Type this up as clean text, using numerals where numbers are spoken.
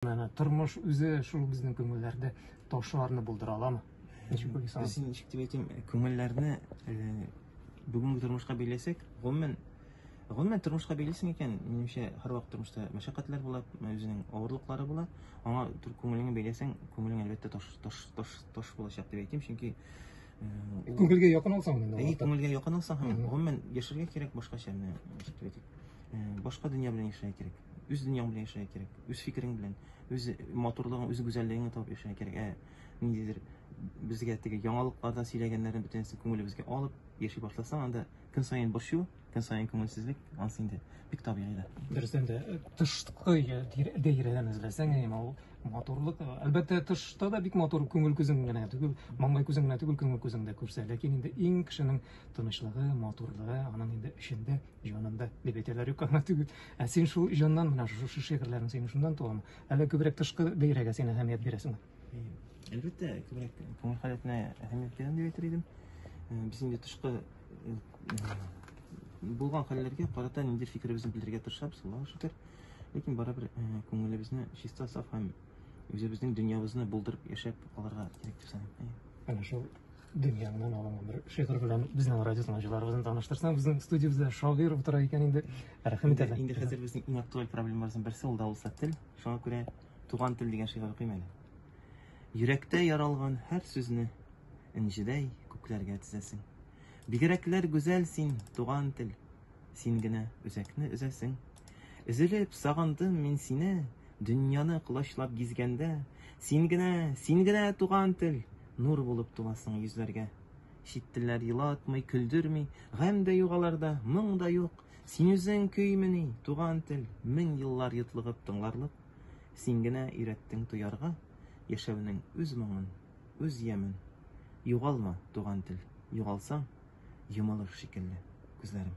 Тормыш үзе шул безнең күңелләрдә ташларны булдыра аламы? Син ничек дип әйтим, күңелләрне бүгенге тормышка бәйләсәк, гомумән тормышка бәйлисең икән, минемчә, һәрвакыт тормышта мәшәкатьләр була, үзенең авырлыклары була. Аңа күңелеңне бәйләсәң, күңелең әлбәттә таш булачак дип әйтим, чөнки Күңелгә якын алсаң инде. Күңелгә якын алсаң, гомумән яшәргә кирәк башкача, ничек дип әйтик. Башка дөнья белән яшәргә кирәк. Үз дөньяң белән яшәргә кирәк. Үз фикерең белән, үз матурлыгың, үз гүзәллегеңне табып яшәргә кирәк. Ниндидер безгә теге яңалыклардан сөйләгәннәрне бөтенесе күңелебезгә алып яши башласаң, анда көн саен борчу, көн саен күңелсезлек, ансы инде бик табигый да. Дөрестән дә тышкы даирәдән эзләсәң, ул матурлык, әлбәттә тышта да бик матур күңел күзең генә түгел, маңгай күзең генә түгел, күңел күзең дә күрсә, ләкин инде иң кешенең тынычлыгы, матурлыгы аның инде эчендә, җанында дип әйтәләр юкка түгел. Ә син шул җаннан менә шушы шигырьләрне син шундан туамы? Әллә күбрәк тышкы даирәгә син әһәмият бирәсеңме? Әлбәттә, күбрәк күңел халәтенә әһәмият бирәм дип әйтер идем. Без инде тышкы булган хәлләргә карата ниндидер фикеребезне белдерергә тырышабыз, Аллага шөкер. Ләкин барыбер күңелебезне чиста саф һәм үзебезнең дөньябызны булдырып яшәп алырга кирәк дип саныйм. Әнә шул дөньяңнан алынган бер шигырь белән безнең радио тыңлаучыларыбызны таныштырсаң, безнең студиябызда шагыйрь утыра икән инде. Рәхмәт әйтәм. Инде хәзер безнең иң актуаль проблемабызның берсе ул да булса тел. Шуңа күрә туган тел дигән шигырь укыйм әле. Йөрәктә яралган һәр сүзне инҗедәй күкләргә тезәсең. Бигрәкләр гүзәл син, туган тел, син генә үзәкне өзәсең. Өзелеп сагындым мин сине, дөньяны кылачлап гизгәндә, син генә туган тел, нур булып туласың йөзләргә. Чит телләр елатмый, көлдерми, гам дә югаларда, моң да юк. Син үзең көймени, туган тел, мең еллар йотлыгып тыңларлык. Син генә өйрәттең туярга, яшәүнең үз моңын, үз ямен. Югалма, туган тел, югалсаң, йомылыр шикелле күзләрем.